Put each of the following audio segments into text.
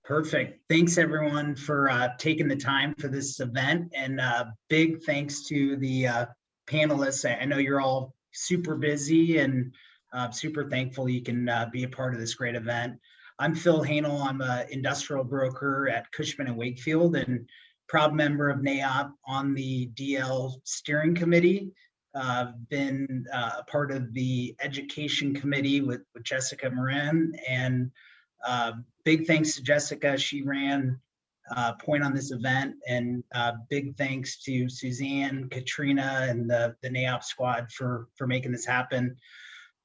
Perfect. Thanks everyone for taking the time for this event, and big thanks to the panelists. I know you're all super busy, and super thankful you can be a part of this great event. I'm Phil Hanel. I'm an industrial broker at Cushman & Wakefield and proud member of NAIOP on the DL steering committee. Been a part of the education committee with Jessica Moran, and big thanks to Jessica. She ran point on this event, and big thanks to Suzanne, Katrina, and the NAIOP squad for making this happen.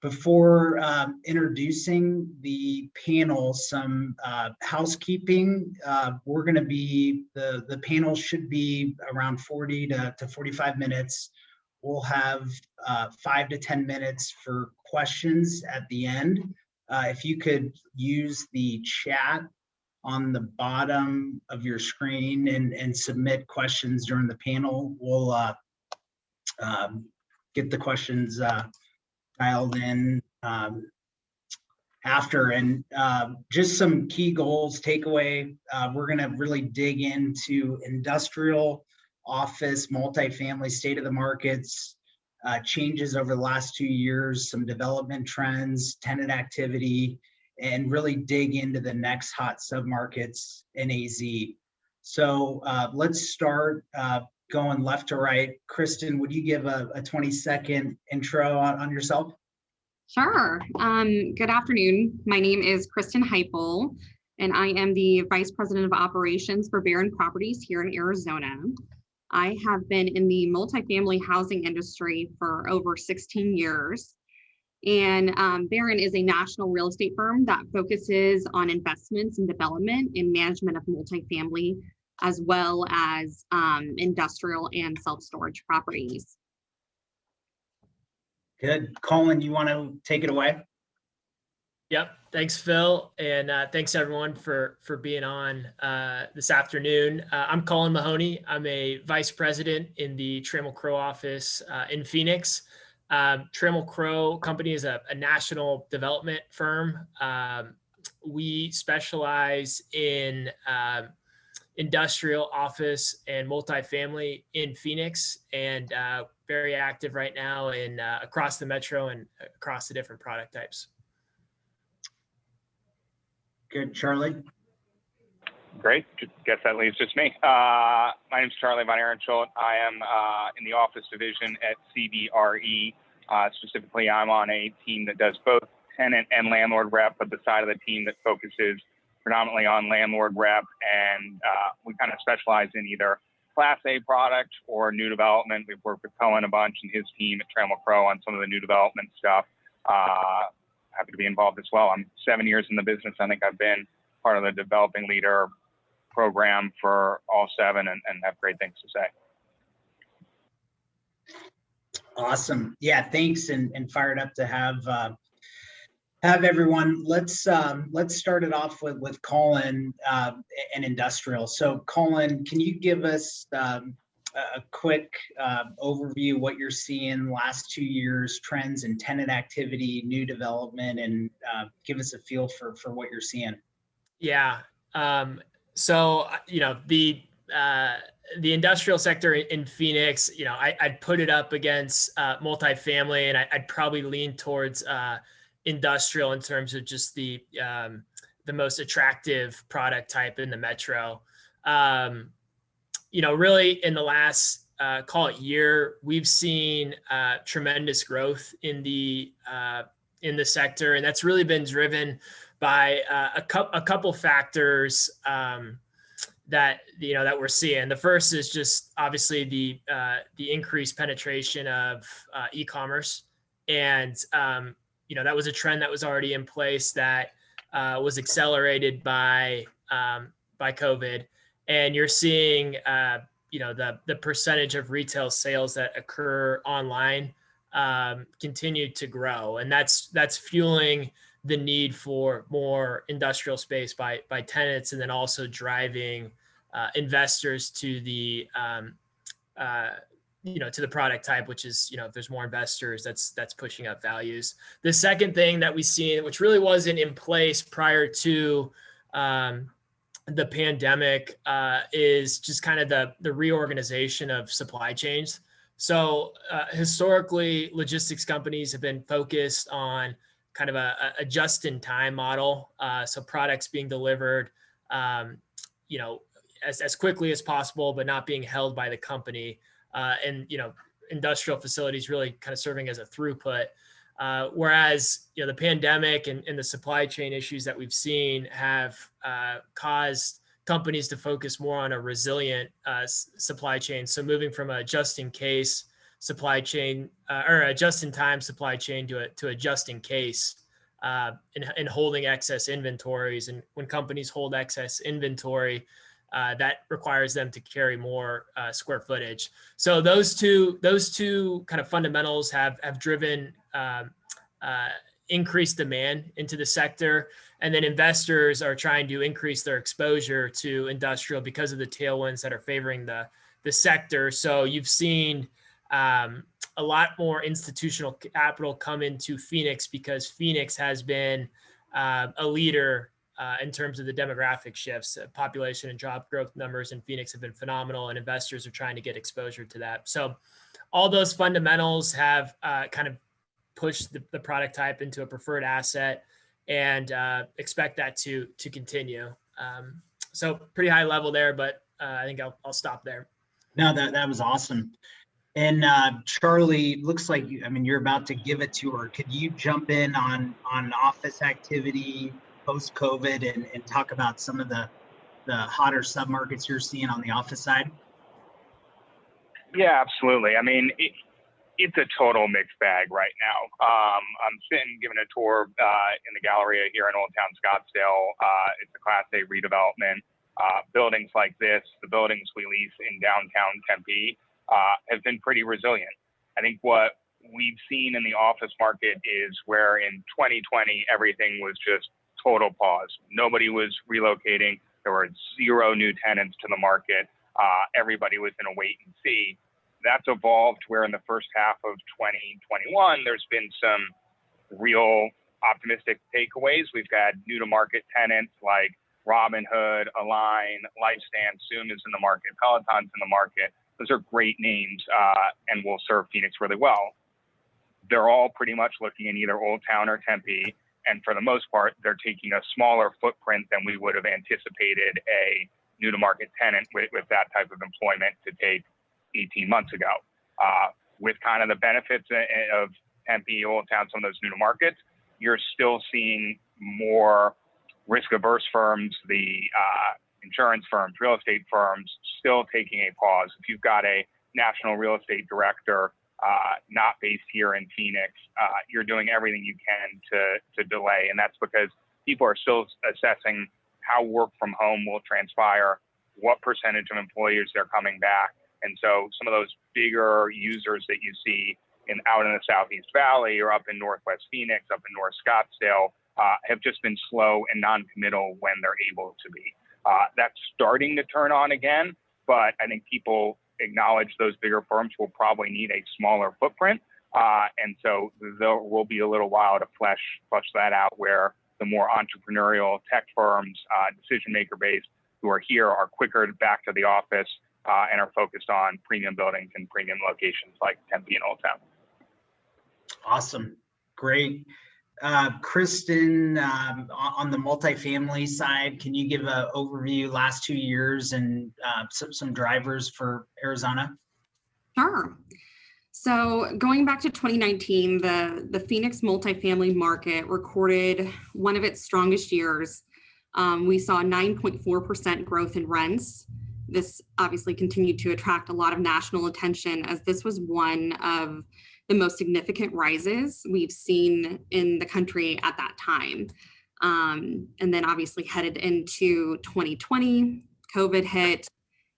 Before introducing the panel, some housekeeping. We're going to be, the panel should be around 40 to 45 minutes. We'll have 5 to 10 minutes for questions at the end. If you could use the chat on the bottom of your screen and submit questions during the panel, we'll get the questions dialed in after. And just some key goals, takeaway, we're gonna really dig into industrial, office, multifamily, state of the markets, changes over the last 2 years, some development trends, tenant activity, and really dig into the next hot submarkets in AZ. So let's start going left to right. Kristen, would you give a 20-second intro on yourself? Sure. Good afternoon. My name is Kristen Heipel, and I am the Vice President of Operations for Barron Properties here in Arizona. I have been in the multifamily housing industry for over 16 years. And Barron is a national real estate firm that focuses on investments and development and management of multifamily, as well as industrial and self-storage properties. Good. Colin, you want to take it away? Yep. Thanks, Phil. And thanks everyone for being on this afternoon. I'm Colin Mahoney. I'm a vice president in the Trammell Crow office in Phoenix. Trammell Crow Company is a national development firm. We specialize in industrial, office, and multifamily in Phoenix, and very active right now in across the metro and across the different product types. Good. Charlie? Great. Guess that leaves just me. My name is Charlie Von Ehrenschuld. I am in the office division at CRE. Specifically, I'm on a team that does both tenant and landlord rep, but the side of the team that focuses predominantly on landlord rep. And we kind of specialize in either Class A product or new development. We've worked with Cohen a bunch and his team at Trammell Crow on some of the new development stuff. Happy to be involved as well. I'm 7 years in the business. I think I've been part of the developing leader program for all 7 and have great things to say. Awesome. Yeah, thanks, and fired up to have everyone. Let's start it off with Colin and industrial. So Colin, can you give us a quick overview what you're seeing last 2 years, trends in tenant activity, new development, and give us a feel for what you're seeing? Yeah. So, you know, the industrial sector in Phoenix, you know, I'd put it up against multifamily, and I'd probably lean towards industrial in terms of just the most attractive product type in the metro. You know, really in the last call it year, we've seen tremendous growth in the sector, and that's really been driven by a couple factors that we're seeing. The first is just obviously the increased penetration of e-commerce, and you know, that was a trend that was already in place that was accelerated by COVID. And you're seeing, you know, the percentage of retail sales that occur online continue to grow, and that's fueling the need for more industrial space by tenants, and then also driving investors to the you know, to the product type, which is, you know, if there's more investors, that's pushing up values. The second thing that we see, which really wasn't in place prior to the pandemic is just kind of the reorganization of supply chains. So historically, logistics companies have been focused on kind of a just-in-time model. So products being delivered, you know, as quickly as possible, but not being held by the company. And, you know, industrial facilities really kind of serving as a throughput. Whereas, you know, the pandemic and the supply chain issues that we've seen have caused companies to focus more on a resilient supply chain. So moving from a just-in-case supply chain or a just-in-time supply chain to a just-in-case and holding excess inventories. And when companies hold excess inventory, that requires them to carry more square footage. So those two kind of fundamentals have driven increased demand into the sector. And then investors are trying to increase their exposure to industrial because of the tailwinds that are favoring the sector. So you've seen a lot more institutional capital come into Phoenix because Phoenix has been a leader in terms of the demographic shifts. Population and job growth numbers in Phoenix have been phenomenal, and investors are trying to get exposure to that. So all those fundamentals have kind of pushed the product type into a preferred asset, and expect that to continue. So pretty high level there, but I think I'll stop there. No, that was awesome. And Charlie, looks like you're about to give it to her. Could you jump in on office activity post-COVID and talk about some of the hotter submarkets you're seeing on the office side? Yeah, absolutely. I mean, it's a total mixed bag right now. I'm sitting giving a tour in the Galleria here in Old Town Scottsdale. It's a Class A redevelopment. Buildings like this, the buildings we lease in downtown Tempe, have been pretty resilient. I think what we've seen in the office market is where in 2020, everything was just total pause. Nobody was relocating. There were 0 new tenants to the market. Everybody was in a wait and see. That's evolved where in the first half of 2021, there's been some real optimistic takeaways. We've got new to market tenants like Robinhood, Align, Lifestyle, Zoom is in the market, Peloton's in the market. Those are great names and will serve Phoenix really well. They're all pretty much looking in either Old Town or Tempe. And for the most part, they're taking a smaller footprint than we would have anticipated a new to market tenant with that type of employment to take 18 months ago. With kind of the benefits of Tempe, Old Town, some of those new to markets, you're still seeing more risk averse firms, the insurance firms, real estate firms still taking a pause. If you've got a national real estate director not based here in Phoenix, you're doing everything you can to delay. And that's because people are still assessing how work from home will transpire, what percentage of employees they're coming back. And so some of those bigger users that you see out in the Southeast Valley or up in Northwest Phoenix, up in North Scottsdale, have just been slow and non-committal when they're able to be. That's starting to turn on again, but I think people acknowledge those bigger firms will probably need a smaller footprint. And so there will be a little while to flesh that out, where the more entrepreneurial tech firms, decision maker based who are here are quicker back to the office and are focused on premium buildings and premium locations like Tempe and Old Town. Awesome. Great. Kristen, on the multifamily side, can you give an overview last 2 years and some drivers for Arizona? Sure. So going back to 2019, the Phoenix multifamily market recorded one of its strongest years. We saw 9.4% growth in rents. This obviously continued to attract a lot of national attention, as this was one of the most significant rises we've seen in the country at that time. And then obviously headed into 2020, COVID hit,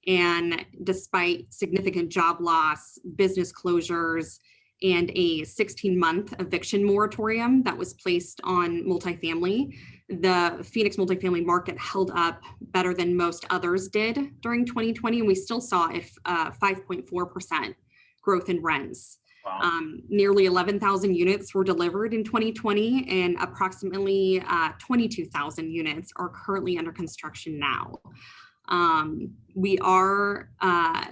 and despite significant job loss, business closures, and a 16-month eviction moratorium that was placed on multifamily, the Phoenix multifamily market held up better than most others did during 2020, and we still saw a 5.4% growth in rents. Wow. Nearly 11,000 units were delivered in 2020, and approximately 22,000 units are currently under construction now. We are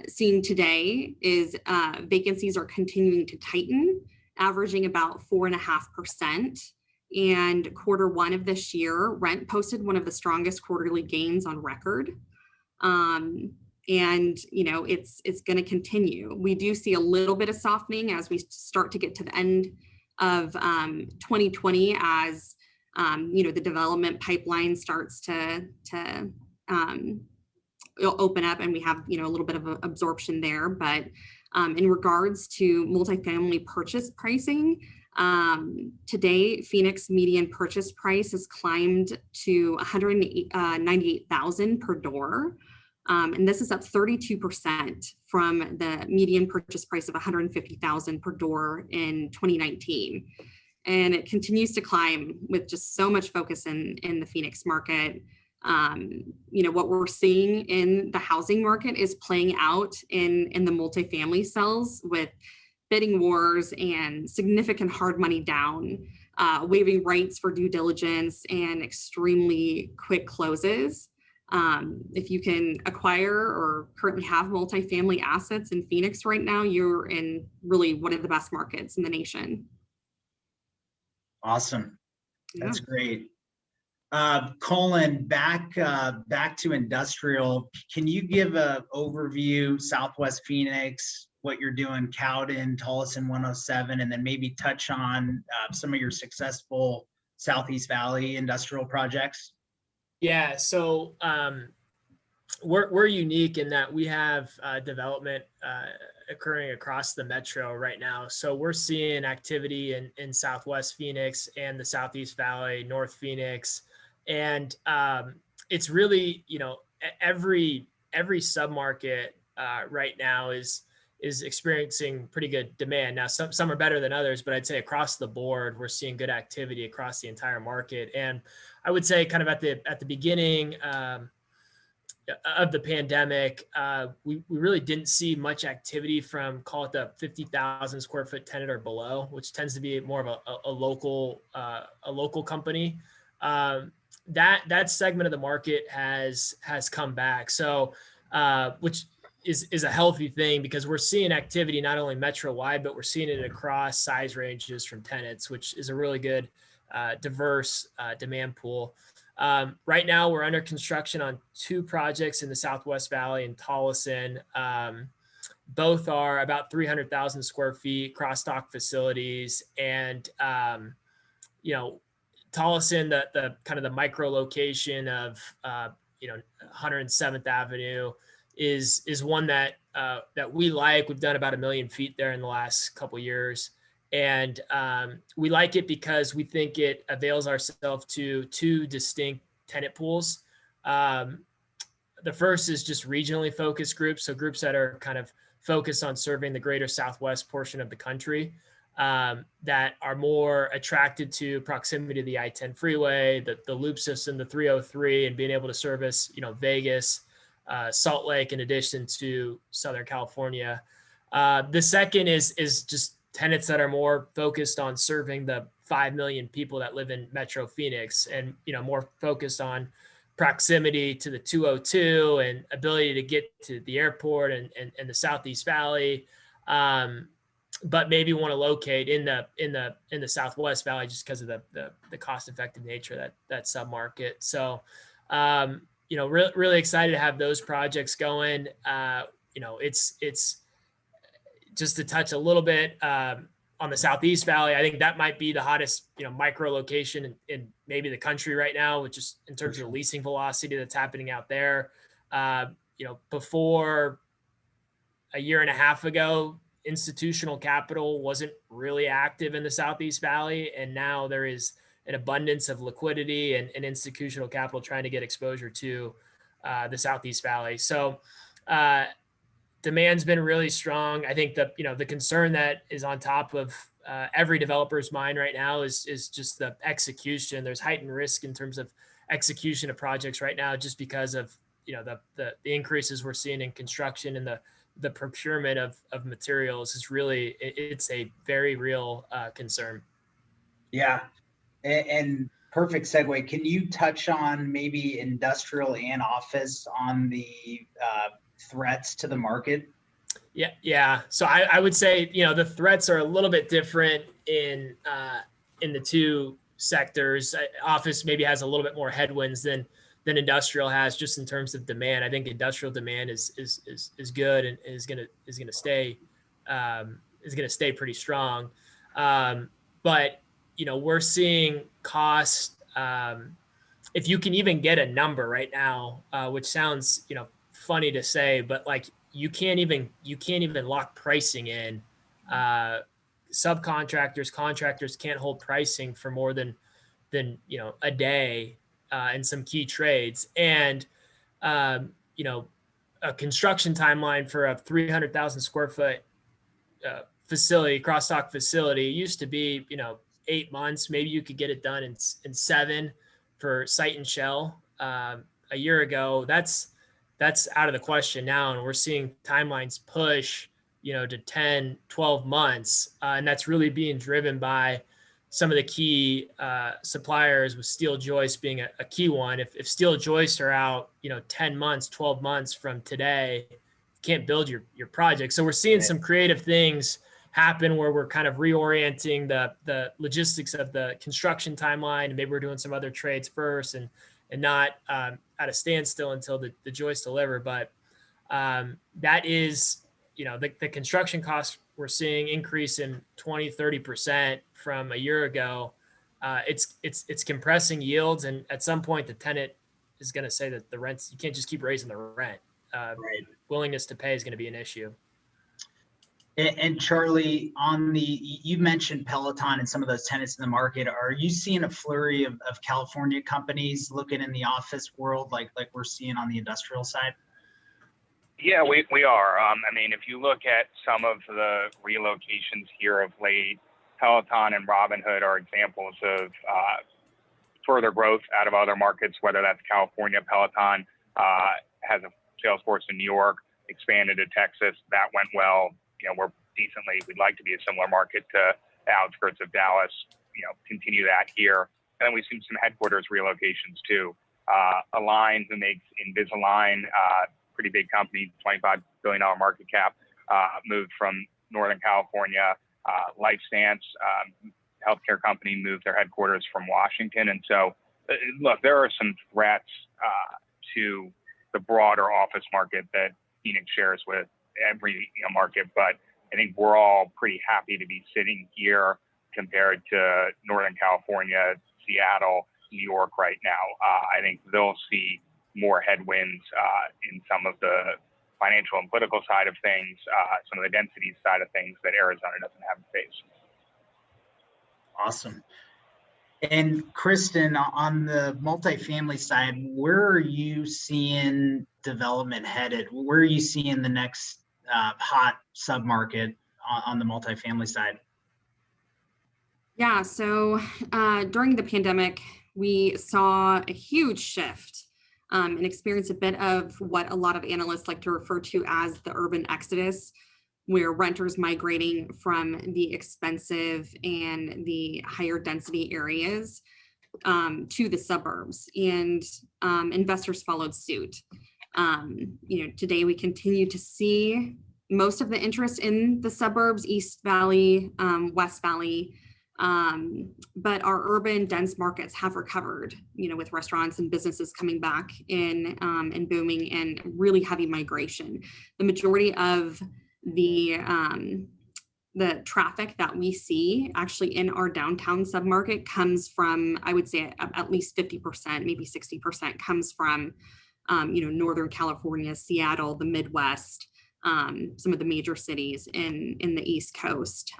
seeing today is vacancies are continuing to tighten, averaging about 4.5%. And Q1 of this year, rent posted one of the strongest quarterly gains on record. And it's going to continue. We do see a little bit of softening as we start to get to the end of 2020, as the development pipeline starts to open up, and we have a little bit of absorption there. But in regards to multifamily purchase pricing, today Phoenix median purchase price has climbed to $198,000 per door. And this is up 32% from the median purchase price of $150,000 per door in 2019. And it continues to climb with just so much focus in the Phoenix market. What we're seeing in the housing market is playing out in the multifamily cells, with bidding wars and significant hard money down, waiving rights for due diligence, and extremely quick closes. If you can acquire or currently have multifamily assets in Phoenix right now, you're in really one of the best markets in the nation. Awesome. That's Yeah. great. Colin, back to industrial. Can you give a overview, Southwest Phoenix, what you're doing, Cowden, Tolleson 107, and then maybe touch on some of your successful Southeast Valley industrial projects? Yeah, so we're unique in that we have development occurring across the metro right now. So we're seeing activity in Southwest Phoenix and the Southeast Valley, North Phoenix, and it's really, every submarket right now is experiencing pretty good demand. Now, some are better than others, but I'd say across the board, we're seeing good activity across the entire market. And I would say kind of at the beginning of the pandemic, we really didn't see much activity from, call it the 50,000 square foot tenant or below, which tends to be more of a local company. That segment of the market has come back. So, which is a healthy thing, because we're seeing activity not only metro wide, but we're seeing it across size ranges from tenants, which is a really good diverse demand pool. Right now, we're under construction on 2 projects in the Southwest Valley and Tolleson. Both are about 300,000 square feet, cross-dock facilities, and Tolleson, the kind of the micro location of 107th Avenue is one that we like. We've done about 1 million feet there in the last couple of years. And we like it because we think it avails ourselves to 2 distinct tenant pools. The first is just regionally focused groups, so groups that are kind of focused on serving the greater Southwest portion of the country, that are more attracted to proximity to the I-10 freeway, the loop system, the 303, and being able to service, Vegas, Salt Lake, in addition to Southern California. The second is just tenants that are more focused on serving the 5 million people that live in Metro Phoenix, and more focused on proximity to the 202 and ability to get to the airport and the Southeast Valley, but maybe want to locate in the Southwest Valley just because of the cost-effective nature of that submarket. So really excited to have those projects going. It's just to touch a little bit on the Southeast Valley. I think that might be the hottest, micro location in maybe the country right now, which is in terms of the leasing velocity that's happening out there. Before a year and a half ago, institutional capital wasn't really active in the Southeast Valley, and now there is an abundance of liquidity and institutional capital trying to get exposure to the Southeast Valley. So demand's been really strong. I think the concern that is on top of every developer's mind right now is just the execution. There's heightened risk in terms of execution of projects right now, just because of the increases we're seeing in construction and the the procurement of materials is really, it's a very real concern. Yeah, and perfect segue. Can you touch on maybe industrial and office on the threats to the market? Yeah. So I would say, the threats are a little bit different in the two sectors. Office maybe has a little bit more headwinds than industrial has, just in terms of demand. I think industrial demand is good and is gonna stay pretty strong. But we're seeing costs. If you can even get a number right now, which sounds funny to say, but like you can't even lock pricing in. Subcontractors, contractors can't hold pricing for more than a day in some key trades. And a construction timeline for a 300,000 square foot facility, cross-dock facility, used to be 8 months. Maybe you could get it done in 7 for site and shell. A year ago, that's out of the question now, and we're seeing timelines push to 10, 12 months, and that's really being driven by some of the key suppliers, with steel joists being a key one. If steel joists are out 10 months, 12 months from today, you can't build your project. So we're seeing some creative things happen where we're kind of reorienting the logistics of the construction timeline, and maybe we're doing some other trades first and not at a standstill until the joists deliver. But that is, the construction costs we're seeing increase in 20-30% from a year ago. It's compressing yields, and at some point the tenant is going to say that the rents, you can't just keep raising the rent. Right. Willingness to pay is going to be an issue. And Charlie, you mentioned Peloton and some of those tenants in the market. Are you seeing a flurry of California companies looking in the office world like we're seeing on the industrial side? Yeah, we are. I mean, if you look at some of the relocations here of late, Peloton and Robinhood are examples of further growth out of other markets, whether that's California. Peloton has a sales force in New York, expanded to Texas. That went well. We'd like to be a similar market to the outskirts of Dallas, continue that here. And then we've seen some headquarters relocations too. Align, who makes Invisalign, pretty big company, $25 billion market cap, moved from Northern California. LifeStance, healthcare company, moved their headquarters from Washington. And so, look, there are some threats to the broader office market that Phoenix shares with every market, but I think we're all pretty happy to be sitting here compared to Northern California, Seattle, New York right now. I think they'll see more headwinds in some of the financial and political side of things, some of the density side of things that Arizona doesn't have to face. Awesome. And Kristen, on the multifamily side, where are you seeing development headed? Where are you seeing the next hot submarket on the multifamily side? Yeah, so during the pandemic, we saw a huge shift and experienced a bit of what a lot of analysts like to refer to as the urban exodus, where renters migrating from the expensive and the higher density areas to the suburbs, and investors followed suit. Today we continue to see most of the interest in the suburbs, East Valley, West Valley, but our urban dense markets have recovered, with restaurants and businesses coming back in and booming, and really heavy migration. The majority of the traffic that we see actually in our downtown submarket comes from, I would say at least 50%, maybe 60% comes from, Northern California, Seattle, the Midwest, some of the major cities in the East Coast.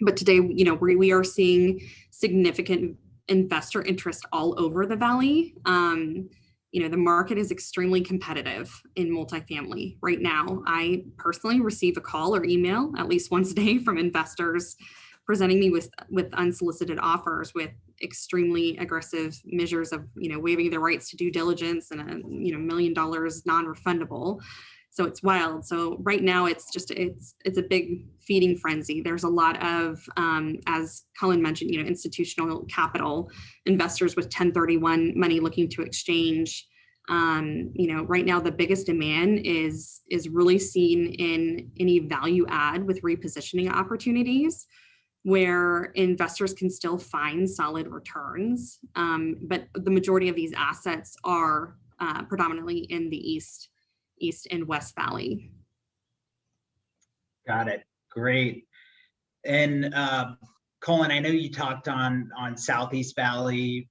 But today, we are seeing significant investor interest all over the valley. The market is extremely competitive in multifamily right now. I personally receive a call or email at least once a day from investors presenting me with unsolicited offers with extremely aggressive measures of, waiving their rights to due diligence and $1 million non-refundable. So it's wild. So right now it's a big feeding frenzy. There's a lot of, as Cullen mentioned, institutional capital investors with 1031 money looking to exchange. Right now the biggest demand is really seen in any value add with repositioning opportunities where investors can still find solid returns. But the majority of these assets are predominantly in the East and West Valley. Got it. Great. And Colin, I know you talked on Southeast Valley,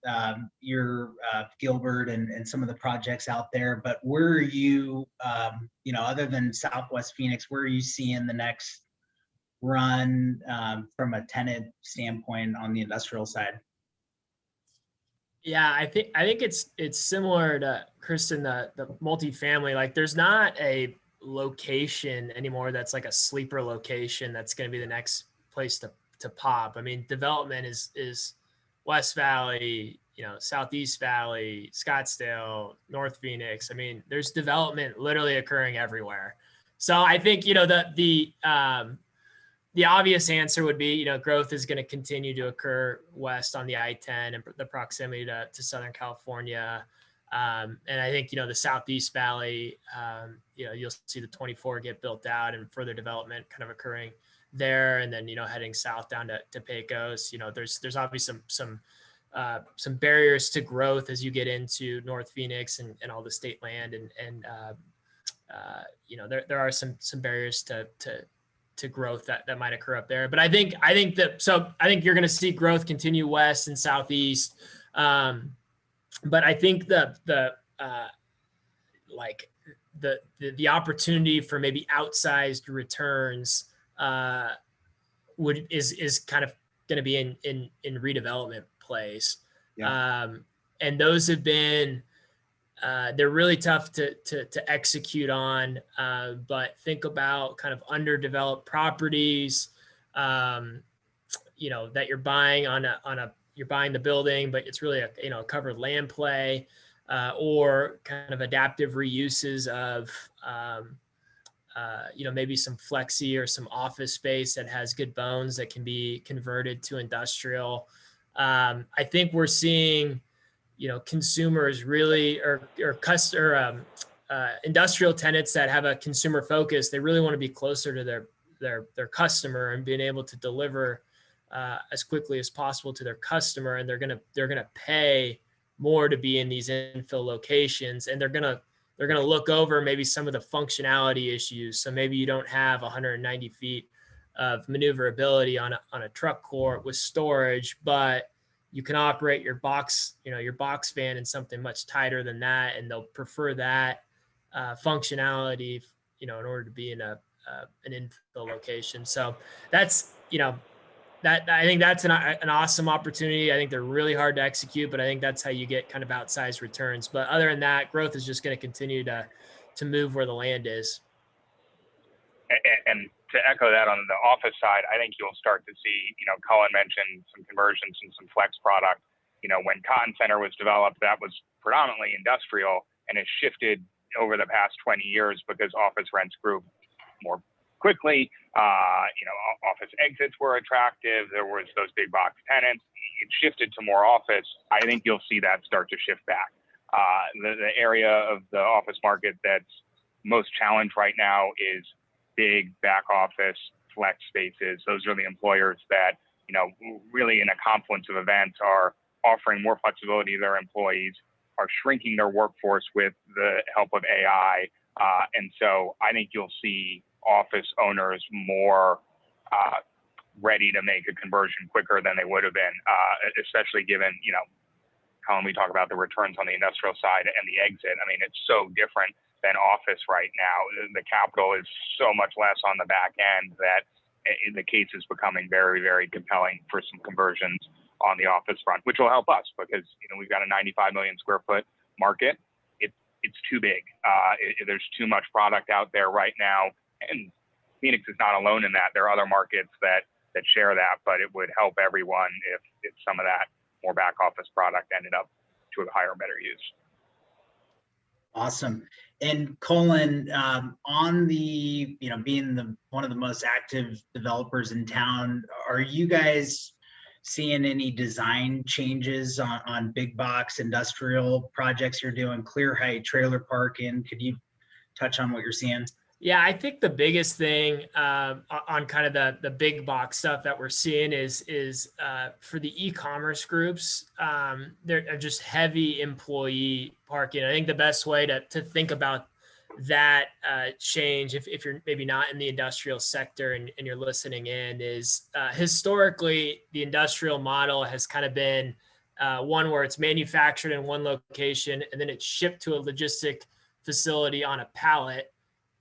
your Gilbert and some of the projects out there, but where are you, other than Southwest Phoenix, where are you seeing the next run from a tenant standpoint on the industrial side? Yeah, I think it's similar to Kristen, the multifamily. Like there's not a location anymore that's like a sleeper location that's going to be the next place to pop. I mean, development is West Valley, Southeast Valley, Scottsdale, North Phoenix. I mean, there's development literally occurring everywhere. So I think, the obvious answer would be, growth is going to continue to occur west on the I-10 and the proximity to Southern California. And I think, the Southeast Valley, you'll see the 24 get built out and further development kind of occurring there. And then, heading south down to Pecos, there's obviously some barriers to growth as you get into North Phoenix and all the state land. And there are some barriers to growth that might occur up there. But I think you're going to see growth continue west and southeast. But I think the opportunity for maybe outsized returns is kind of going to be in redevelopment plays. Yeah. And those have been they're really tough to execute on, but think about kind of underdeveloped properties, that you're buying you're buying the building, but it's really a covered land play, or kind of adaptive reuses of, maybe some flexi or some office space that has good bones that can be converted to industrial. I think we're seeing, consumers really, or industrial tenants that have a consumer focus. They really want to be closer to their customer and being able to deliver as quickly as possible to their customer. And they're gonna pay more to be in these infill locations, and they're gonna look over maybe some of the functionality issues. So maybe you don't have 190 feet of maneuverability on a truck court with storage, but you can operate your box van in something much tighter than that, and they'll prefer that functionality, in order to be in an infill location. So that's, I think that's an awesome opportunity. I think they're really hard to execute, but I think that's how you get kind of outsized returns. But other than that, growth is just going to continue to move where the land is. And to echo that on the office side, I think you'll start to see, Cullen mentioned some conversions and some flex product. When Cotton Center was developed, that was predominantly industrial, and it shifted over the past 20 years because office rents grew more quickly. Office exits were attractive. There was those big box tenants. It shifted to more office. I think you'll see that start to shift back. The area of the office market that's most challenged right now is big back office flex spaces. Those are the employers that, really in a confluence of events are offering more flexibility to their employees, are shrinking their workforce with the help of AI. And so I think you'll see office owners more ready to make a conversion quicker than they would have been, especially given, Colin, we talk about the returns on the industrial side and the exit. I mean, it's so different than office right now. The capital is so much less on the back end that the case is becoming very, very compelling for some conversions on the office front, which will help us because, we've got a 95 million square foot market. It's too big. There's too much product out there right now. And Phoenix is not alone in that. There are other markets that share that, but it would help everyone if some of that more back office product ended up to a higher, better use. Awesome. And Colin, on the, being one of the most active developers in town, are you guys seeing any design changes on big box industrial projects you're doing, clear height, trailer parking? Could you touch on what you're seeing? Yeah, I think the biggest thing on kind of the big box stuff that we're seeing is for the e-commerce groups, they're just heavy employee parking. I think the best way to think about that change, if you're maybe not in the industrial sector and you're listening in, is historically the industrial model has kind of been one where it's manufactured in one location and then it's shipped to a logistic facility on a pallet.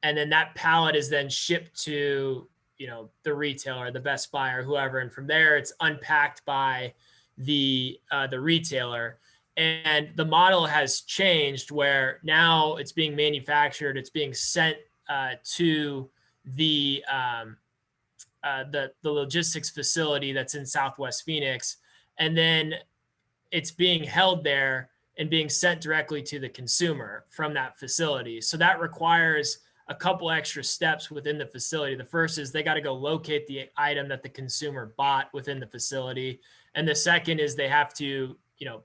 And then that pallet is then shipped to, the retailer, the Best Buy or whoever. And from there, it's unpacked by the retailer. And the model has changed where now it's being manufactured, it's being sent to the logistics facility that's in Southwest Phoenix. And then it's being held there and being sent directly to the consumer from that facility. So that requires a couple extra steps within the facility. The first is they got to go locate the item that the consumer bought within the facility. And the second is they have to,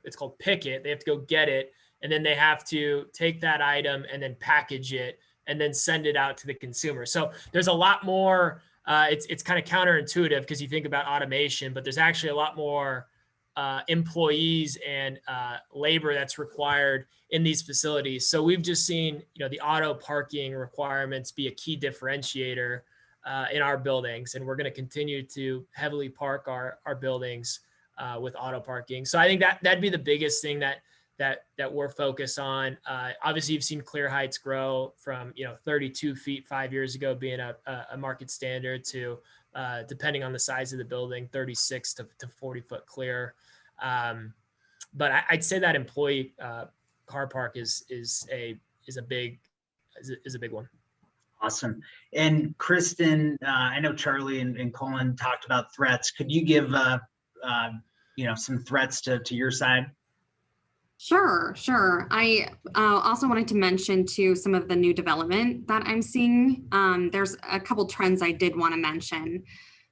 it's called pick it. They have to go get it. And then they have to take that item and then package it and then send it out to the consumer. So there's a lot more, it's kind of counterintuitive because you think about automation, but there's actually a lot more employees and labor that's required in these facilities. So we've just seen, the auto parking requirements be a key differentiator in our buildings, and we're going to continue to heavily park our buildings with auto parking. So I think that'd be the biggest thing that we're focused on. Obviously, you've seen clear heights grow from 32 feet 5 years ago being a market standard to depending on the size of the building, 36 to 40 foot clear. But I'd say that employee car park is a big one. Awesome. And Kristen, I know Charlie and Colin talked about threats. Could you give some threats to your side? Sure. I also wanted to mention too some of the new development that I'm seeing. There's a couple trends I did want to mention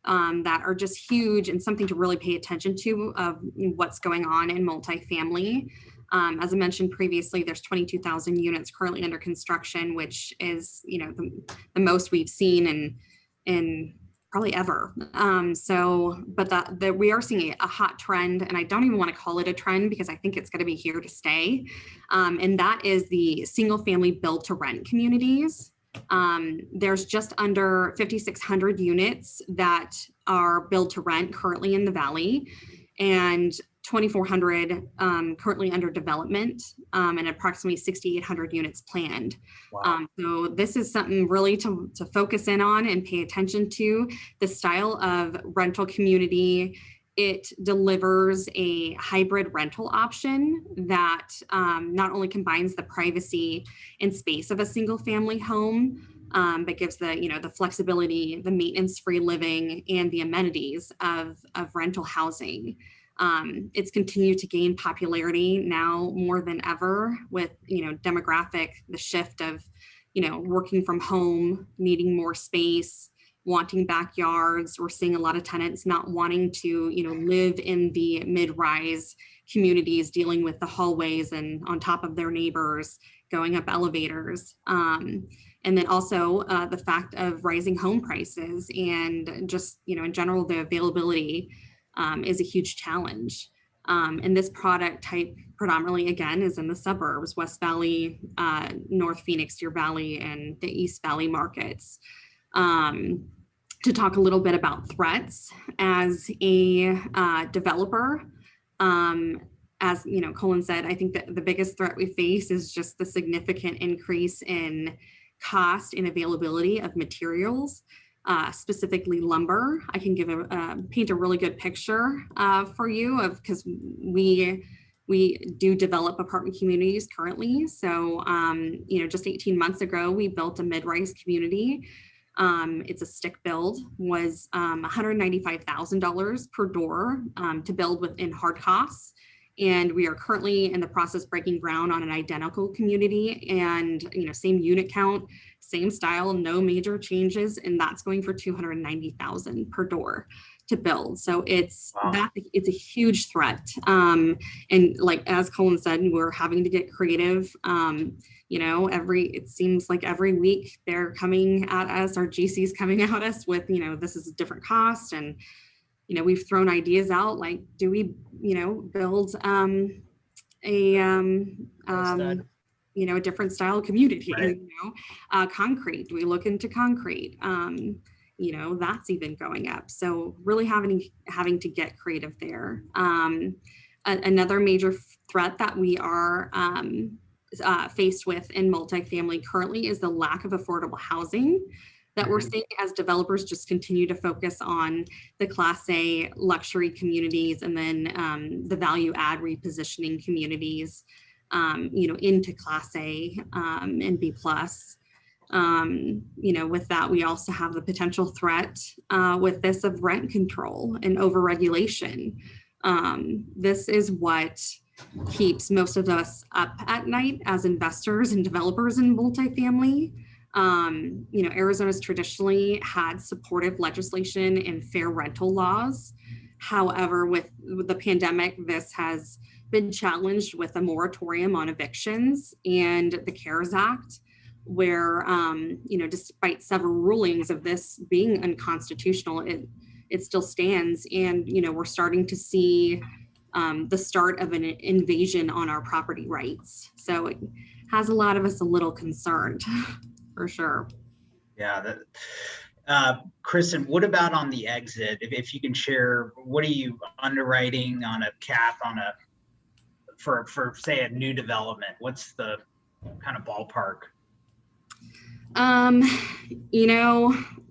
that are just huge and something to really pay attention to of what's going on in multifamily. As I mentioned previously, there's 22,000 units currently under construction, which is the most we've seen in probably ever. But we are seeing a hot trend, and I don't even want to call it a trend because I think it's going to be here to stay. And that is the single family build to rent communities. There's just under 5,600 units that are built to rent currently in the Valley, and 2,400 currently under development, and approximately 6,800 units planned. Wow. So this is something really to focus in on and pay attention to. The style of rental community, it delivers a hybrid rental option that not only combines the privacy and space of a single family home, but gives the flexibility, the maintenance-free living, and the amenities of rental housing. It's continued to gain popularity now more than ever with, demographic, the shift of, working from home, needing more space, wanting backyards. We're seeing a lot of tenants not wanting to, live in the mid-rise communities, dealing with the hallways and on top of their neighbors, going up elevators. And then also the fact of rising home prices and just, in general, the availability is a huge challenge. And this product type predominantly, again, is in the suburbs, West Valley, North Phoenix, Deer Valley, and the East Valley markets. To talk a little bit about threats as a developer, as Colin said, I think that the biggest threat we face is just the significant increase in cost and availability of materials. Specifically lumber. I can paint a really good picture for you of, because we do develop apartment communities currently. So, just 18 months ago, we built a mid-rise community. It's a stick build, was $195,000 per door to build within hard costs. And we are currently in the process breaking ground on an identical community, and same unit count, same style, no major changes, and that's going for $290,000 per door to build. So it's a huge threat. And like as Colin said, we're having to get creative. It seems like every week they're coming at us, our GC's coming at us with, this is a different cost. And, we've thrown ideas out, like, do we, build a different style community, Right. concrete, do we look into concrete? That's even going up. So really having to get creative there. Another major threat that we are faced with in multifamily currently is the lack of affordable housing that we're seeing as developers just continue to focus on the Class A luxury communities, and then the value add repositioning communities, into Class A and B plus. With that, we also have the potential threat with this of rent control and overregulation. This is what keeps most of us up at night as investors and developers in multifamily. Arizona's traditionally had supportive legislation and fair rental laws. However, with the pandemic, this has been challenged with a moratorium on evictions and the CARES Act, where, despite several rulings of this being unconstitutional, it still stands. And, we're starting to see the start of an invasion on our property rights. So it has a lot of us a little concerned, for sure. Yeah. Kristen, what about on the exit? If you can share, what are you underwriting on a cap for say a new development? What's the kind of ballpark? On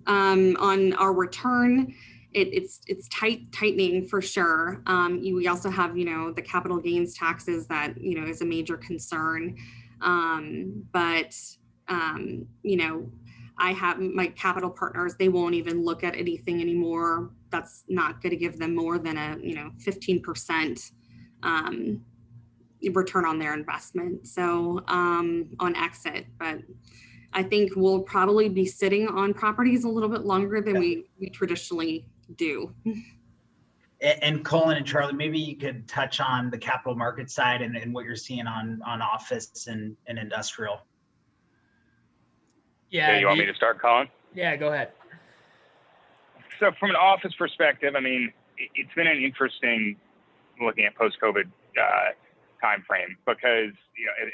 our return, it's tightening for sure. We also have, the capital gains taxes that, is a major concern. I have my capital partners, they won't even look at anything anymore. That's not going to give them more than a, 15% return on their investment. So on exit, but I think we'll probably be sitting on properties a little bit longer than we traditionally do. And Colin and Charlie, maybe you could touch on the capital market side and what you're seeing on office and industrial. Yeah, you want me to start, Colin? Yeah, go ahead. So from an office perspective, I mean, it's been an interesting looking at post-COVID time frame, because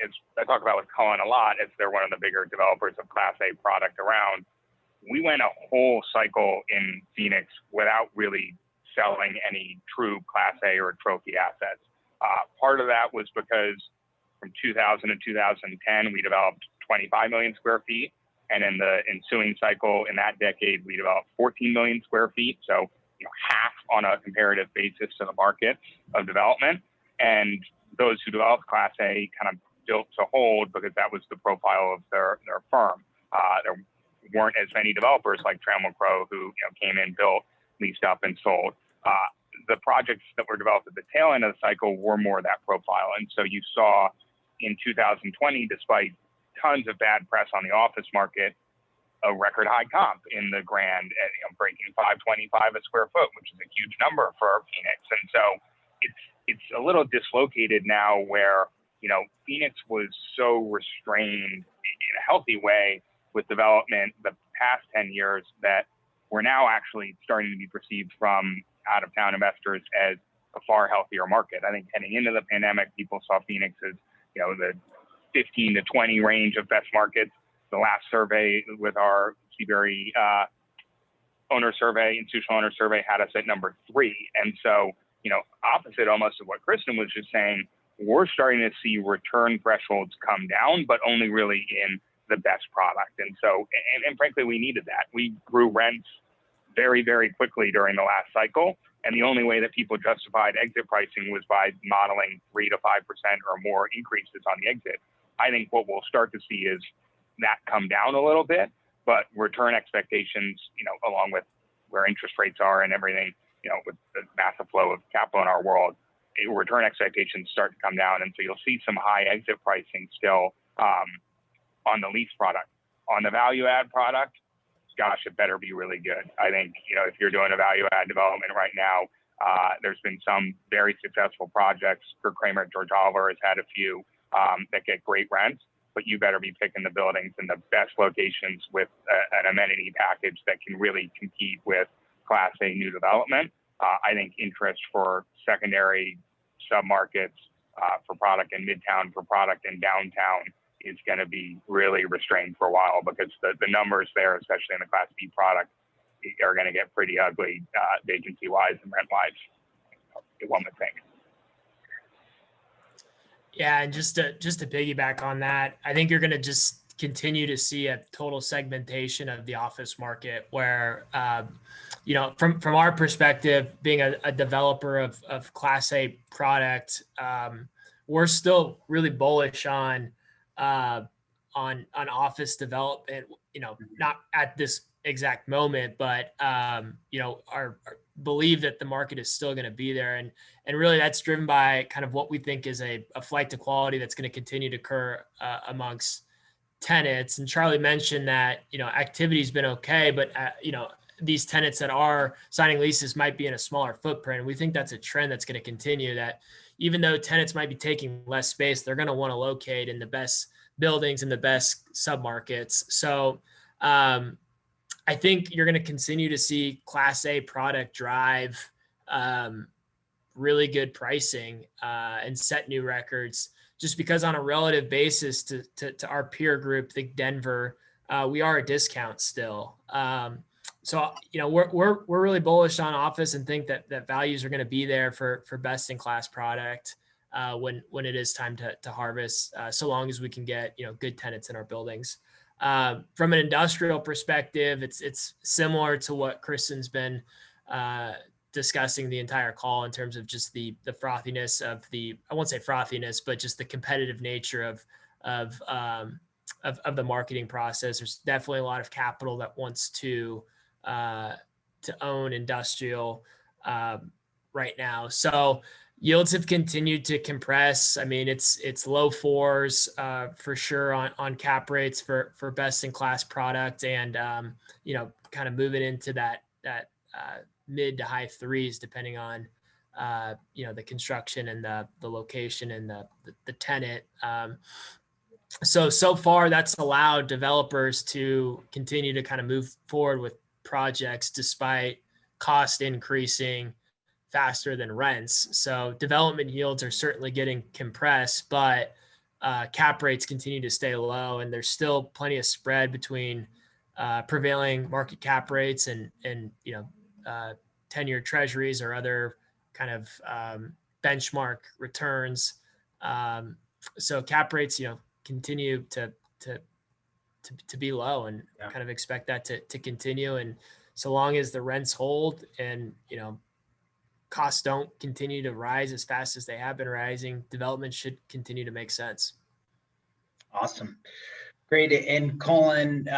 as I talk about with Colin a lot, as they're one of the bigger developers of Class A product around. We went a whole cycle in Phoenix without really selling any true Class A or trophy assets. Part of that was because from 2000 to 2010, we developed 25 million square feet. And in the ensuing cycle in that decade, we developed 14 million square feet. So, half on a comparative basis to the market of development. And those who developed Class A kind of built to hold because that was the profile of their firm. There weren't as many developers like Trammell Crow who came in, built, leased up, and sold. The projects that were developed at the tail end of the cycle were more that profile. And so you saw in 2020, despite tons of bad press on the office market, a record high comp in the grand, breaking 525 a square foot, which is a huge number for Phoenix. And so it's a little dislocated now where, Phoenix was so restrained in a healthy way with development the past 10 years that we're now actually starting to be perceived from out of town investors as a far healthier market. I think heading into the pandemic, people saw Phoenix as, the 15 to 20 range of best markets. The last survey with our CBRE institutional owner survey had us at number 3. And so, opposite almost of what Kristen was just saying, we're starting to see return thresholds come down, but only really in the best product. And so, and frankly, we needed that. We grew rents very, very quickly during the last cycle. And the only way that people justified exit pricing was by modeling 3 to 5% or more increases on the exit. I think what we'll start to see is that come down a little bit, but return expectations, along with where interest rates are and everything, with the massive flow of capital in our world, return expectations start to come down. And so you'll see some high exit pricing still on the lease product. On the value add product, gosh, it better be really good. I think, if you're doing a value add development right now, there's been some very successful projects. For Kramer at George Oliver has had a few that get great rents, but you better be picking the buildings in the best locations with an amenity package that can really compete with Class A new development. I think interest for secondary submarkets, for product in Midtown, for product in downtown is going to be really restrained for a while, because the numbers there, especially in the Class B product, are going to get pretty ugly vacancy-wise and rent-wise, one would think. Yeah, and just to piggyback on that, I think you're going to just continue to see a total segmentation of the office market where, from our perspective, being a developer of Class A product, we're still really bullish on office development, not at this exact moment, but, our believe that the market is still going to be there. And really that's driven by kind of what we think is a flight to quality that's going to continue to occur amongst tenants. And Charlie mentioned that, activity's been okay, but, these tenants that are signing leases might be in a smaller footprint. And we think that's a trend that's going to continue, that even though tenants might be taking less space, they're going to want to locate in the best buildings in the best submarkets. So I think you're going to continue to see Class A product drive really good pricing and set new records, just because on a relative basis to our peer group, think Denver, we are a discount still. So, we're really bullish on office and think that values are going to be there for best in class product when it is time to harvest, so long as we can get, good tenants in our buildings. From an industrial perspective, it's similar to what Kristen's been discussing the entire call in terms of just the frothiness of I won't say frothiness, but just the competitive nature of the marketing process. There's definitely a lot of capital that wants to own industrial right now. So yields have continued to compress. I mean, it's low fours for sure on cap rates for best in class product, and kind of moving into that mid to high threes depending on the construction and the location and the tenant. So far that's allowed developers to continue to kind of move forward with projects despite cost increasing faster than rents. So development yields are certainly getting compressed, but cap rates continue to stay low, and there's still plenty of spread between prevailing market cap rates and 10-year treasuries or other kind of benchmark returns. So cap rates, continue to be low, and kind of expect that to continue. And so long as the rents hold and, costs don't continue to rise as fast as they have been rising, development should continue to make sense. Awesome. Great. And Colin,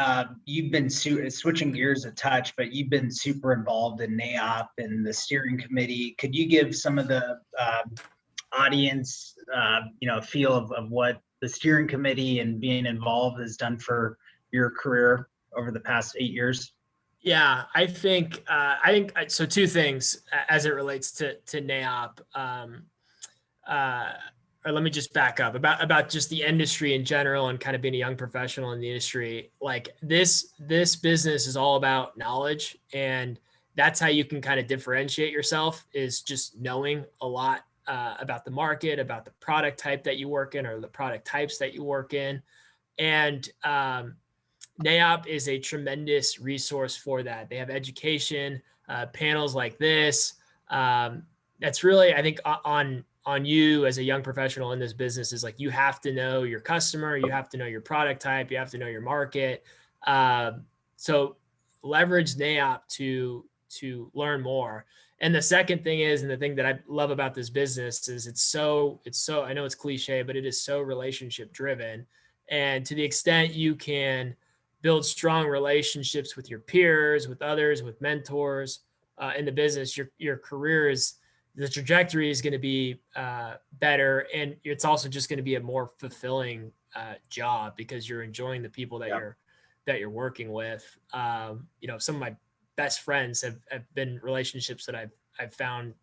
you've been switching gears a touch, but you've been super involved in NAIOP and the steering committee. Could you give some of the audience, a feel of what the steering committee and being involved has done for your career over the past 8 years? Yeah, I think so. Two things as it relates to NAIOP. Or let me just back up about just the industry in general and kind of being a young professional in the industry. Like this business is all about knowledge, and that's how you can kind of differentiate yourself, is just knowing a lot about the market, about the product type that you work in or the product types that you work in. And NAIOP is a tremendous resource for that. They have education, panels like this. That's really, I think, on you as a young professional in this business, is like, you have to know your customer, you have to know your product type, you have to know your market. So leverage NAIOP to learn more. And the second thing is, and the thing that I love about this business is it's so, I know it's cliche, but it is so relationship driven. And to the extent you can build strong relationships with your peers, with others, with mentors in the business, your career is the trajectory is going to be better, and it's also just going to be a more fulfilling job because you're enjoying the people that you're working with. Some of my best friends have been relationships that I've found,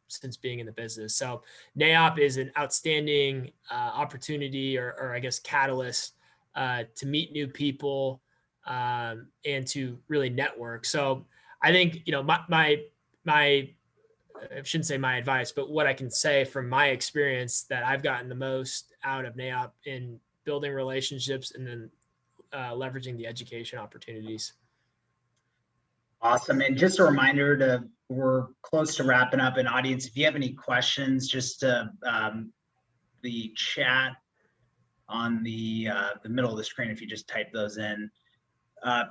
since being in the business. So NAIOP is an outstanding opportunity, or I guess catalyst to meet new people and to really network. So I think, my I shouldn't say my advice, but what I can say from my experience that I've gotten the most out of NAIOP in building relationships and then leveraging the education opportunities. Awesome. And just a reminder we're close to wrapping up. An audience, if you have any questions, just the chat on the middle of the screen, if you just type those in.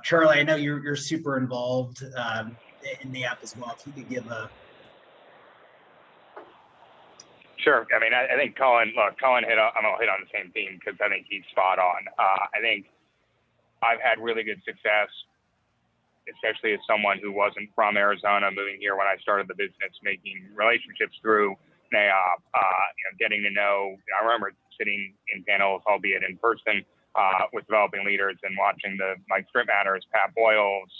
Charlie, I know you're super involved in NAIOP as well. If you could give a. Sure. I mean, I think Colin hit on, I'm going to hit on the same theme because I think he's spot on. I think I've had really good success, especially as someone who wasn't from Arizona, moving here when I started the business, making relationships through NAIOP, getting to know, I remember sitting in panels, albeit in person, with developing leaders and watching the Mike Strip Matters, Pat Boyle's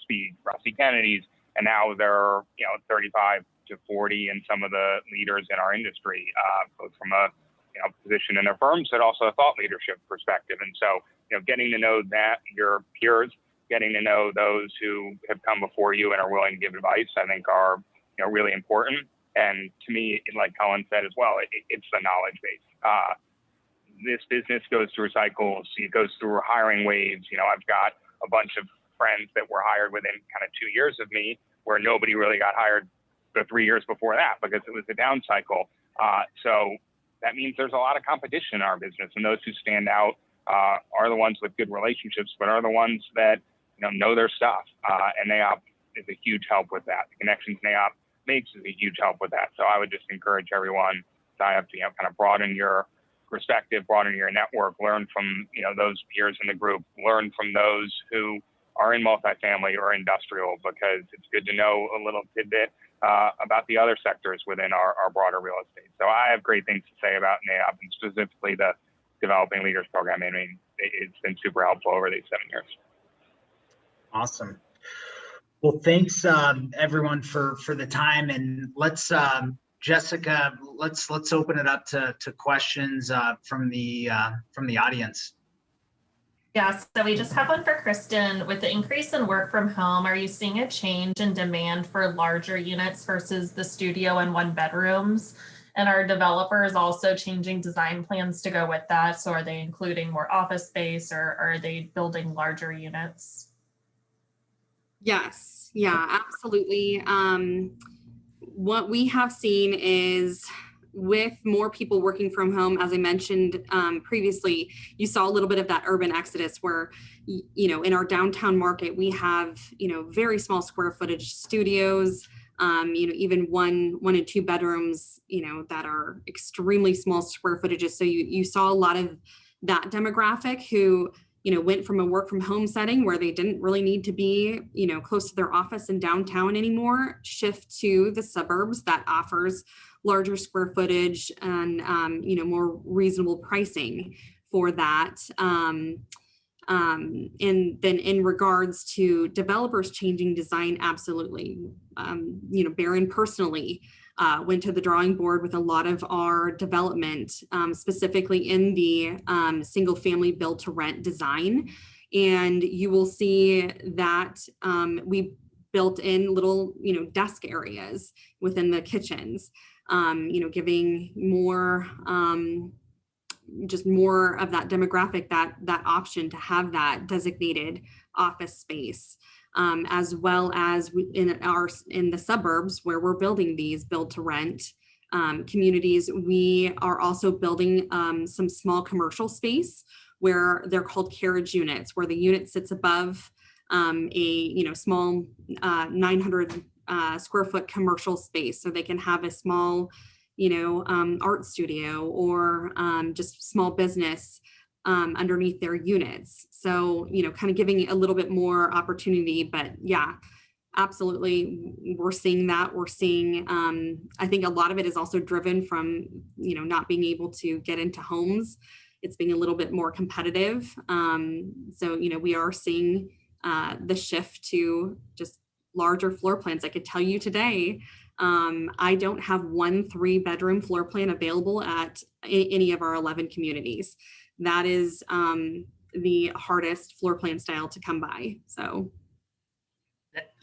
speak, Rusty Kennedy's, and now they're, 35 to 40 and some of the leaders in our industry, both from a position in their firms, but also a thought leadership perspective. And so, getting to know your peers, getting to know those who have come before you and are willing to give advice, I think are really important. And to me, like Colin said as well, it's the knowledge base. This business goes through cycles. It goes through hiring waves. I've got a bunch of friends that were hired within kind of 2 years of me, where nobody really got hired the 3 years before that because it was a down cycle. So that means there's a lot of competition in our business, and those who stand out are the ones with good relationships, but are the ones that know their stuff. And NAIOP is a huge help with that. The connections NAIOP makes is a huge help with that. So I would just encourage everyone to kind of broaden your perspective, broaden your network, learn from those peers in the group, learn from those who are in multifamily or industrial, because it's good to know a little tidbit about the other sectors within our broader real estate. So I have great things to say about NAIOP and specifically the Developing Leaders Program. I mean, it's been super helpful over these 7 years. Awesome. Well, thanks everyone for the time, and let's Jessica, let's open it up to questions from the audience. Yeah, so we just have one for Kristen. With the increase in work from home, are you seeing a change in demand for larger units versus the studio and one bedrooms? And are developers also changing design plans to go with that? So are they including more office space, or are they building larger units? Yes, yeah, absolutely. What we have seen is, with more people working from home, as I mentioned previously, you saw a little bit of that urban exodus where, in our downtown market, we have, very small square footage studios, even one and two bedrooms, that are extremely small square footages. So you saw a lot of that demographic who, went from a work from home setting where they didn't really need to be, close to their office in downtown anymore, shift to the suburbs that offers larger square footage and, more reasonable pricing for that. And then in regards to developers changing design, absolutely. Barron personally went to the drawing board with a lot of our development, specifically in the single family build to rent design. And you will see that we built in little, desk areas within the kitchens, giving more, just more of that demographic, that option to have that designated office space, as well as in the suburbs where we're building these build to rent communities. We are also building some small commercial space where they're called carriage units, where the unit sits above a small 900 square foot commercial space, so they can have a small art studio or just small business underneath their units. So, kind of giving a little bit more opportunity, but yeah, Absolutely. We're seeing that. We're seeing, I think a lot of it is also driven from, not being able to get into homes. It's being a little bit more competitive. So, we are seeing the shift to just larger floor plans. I could tell you today, I don't have 1 3-bedroom floor plan available at any of our 11 communities. That is the hardest floor plan style to come by. So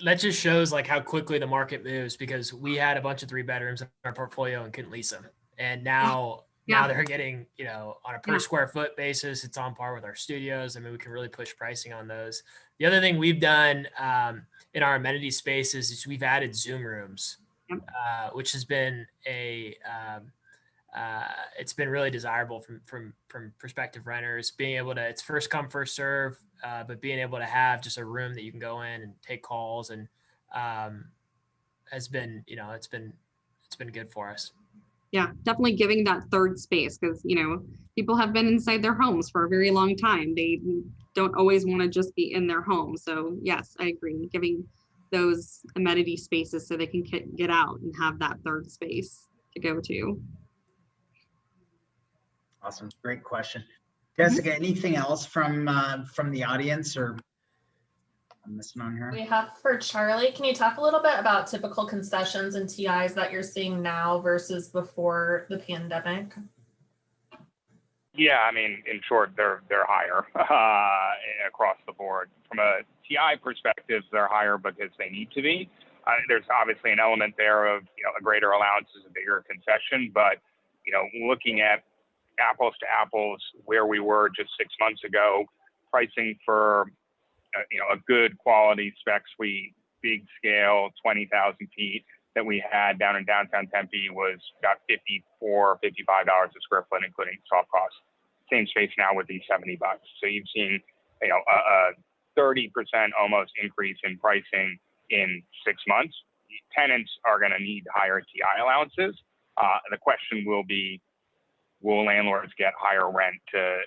that just shows like how quickly the market moves, because we had a bunch of 3 bedrooms in our portfolio and couldn't lease them. And now they're getting, on a per square foot basis, it's on par with our studios. I mean, we can really push pricing on those. The other thing we've done in our amenity spaces is we've added Zoom rooms, which has been it's been really desirable from prospective renters, being able to, it's first come, first serve, but being able to have just a room that you can go in and take calls, and has been, it's been good for us. Yeah, definitely giving that third space, because, people have been inside their homes for a very long time. They don't always want to just be in their home. So yes, I agree. Giving those amenity spaces so they can get out and have that third space to go to. Awesome. Great question. Jessica, anything else from the audience, or I'm missing on here? We have for Charlie, can you talk a little bit about typical concessions and TIs that you're seeing now versus before the pandemic? Yeah, I mean, in short, they're higher across the board. From a TI perspective, they're higher because they need to be. There's obviously an element there of, a greater allowance is a bigger concession, but, looking at apples to apples, where we were just 6 months ago, pricing for, a good quality spec suite, big scale, 20,000 feet that we had down in downtown Tempe was about $54, $55 a square foot, including soft costs. Same space now would be $70. So you've seen, a 30% almost increase in pricing in 6 months. Tenants are going to need higher TI allowances. The question will be, will landlords get higher rent to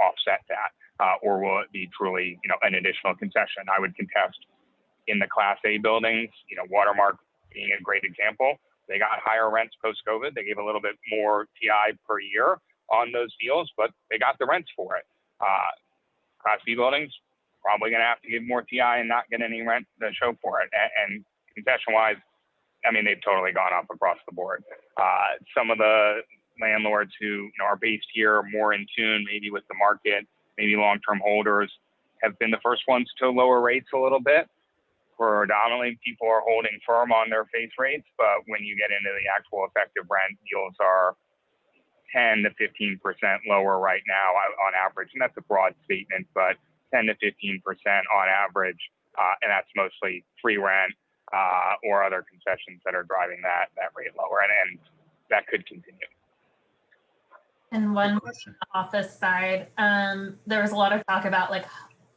offset that? Or will it be truly, an additional concession? I would contest in the Class A buildings, Watermark being a great example. They got higher rents post-COVID. They gave a little bit more TI per year on those deals, but they got the rents for it. Class B buildings, probably going to have to give more TI and not get any rent to show for it. And concession-wise, I mean, they've totally gone up across the board. Some of the landlords who are based here, more in tune maybe with the market, maybe long-term holders, have been the first ones to lower rates a little bit. Predominantly, people are holding firm on their face rates, but when you get into the actual effective rent, deals are 10 to 15% lower right now on average. And that's a broad statement, but 10 to 15% on average. And that's mostly free rent or other concessions that are driving that rate lower. And that could continue. And one office side, there was a lot of talk about like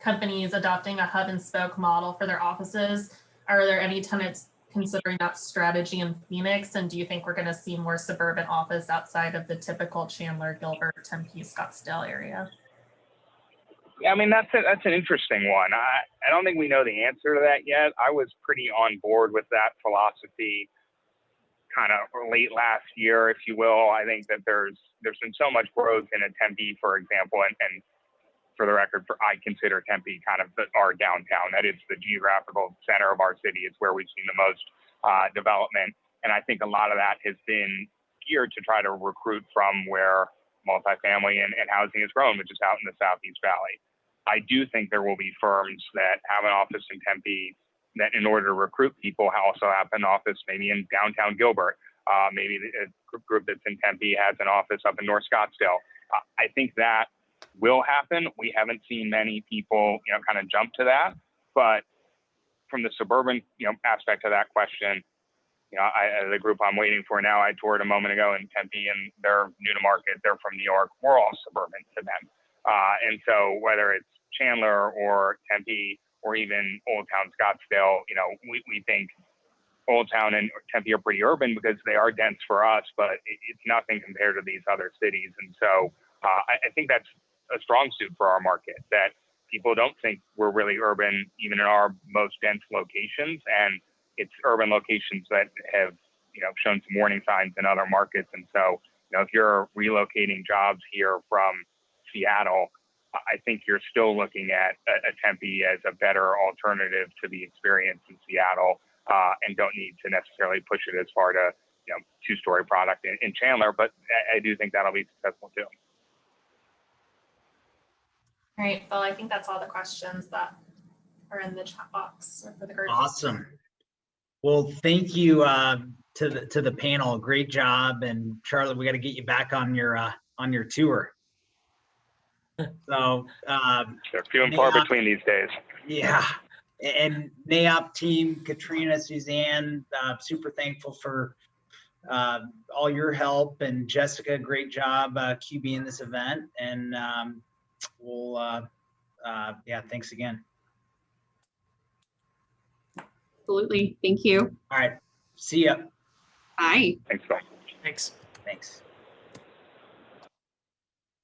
companies adopting a hub and spoke model for their offices. Are there any tenants considering that strategy in Phoenix? And do you think we're going to see more suburban office outside of the typical Chandler, Gilbert, Tempe, Scottsdale area? Yeah, I mean, that's an interesting one. I don't think we know the answer to that yet. I was pretty on board with that philosophy kind of late last year, if you will. I think that there's been so much growth in a Tempe, for example, and for the record, I consider Tempe kind of our downtown. That is the geographical center of our city. It's where we've seen the most development. And I think a lot of that has been geared to try to recruit from where multifamily and housing has grown, which is out in the Southeast Valley. I do think there will be firms that have an office in Tempe that in order to recruit people also have an office maybe in downtown Gilbert. Maybe a group that's in Tempe has an office up in North Scottsdale. I think that will happen. We haven't seen many people, kind of jump to that. But from the suburban, aspect of that question, the group I'm waiting for now, I toured a moment ago in Tempe, and they're new to market. They're from New York. We're all suburban to them. And so whether it's Chandler or Tempe or even Old Town Scottsdale, we think Old Town and Tempe are pretty urban because they are dense for us, but it's nothing compared to these other cities. And so I think that's a strong suit for our market, that people don't think we're really urban, even in our most dense locations. And it's urban locations that have, shown some warning signs in other markets. And so, if you're relocating jobs here from Seattle, I think you're still looking at a Tempe as a better alternative to the experience in Seattle, and don't need to necessarily push it as far to, two-story product in Chandler. But I do think that'll be successful too. All right, Phil, I think that's all the questions that are in the chat box for the group. Awesome. Well, thank you to the panel. Great job. And Charlotte, we got to get you back on your tour. So They're few and far between these days. yeah. And NAOP team, Katrina, Suzanne, super thankful for all your help, and Jessica, great job QBing this event. And thanks again. Absolutely. Thank you. All right. See ya. Bye. Thanks, Phil. Thanks. Thanks.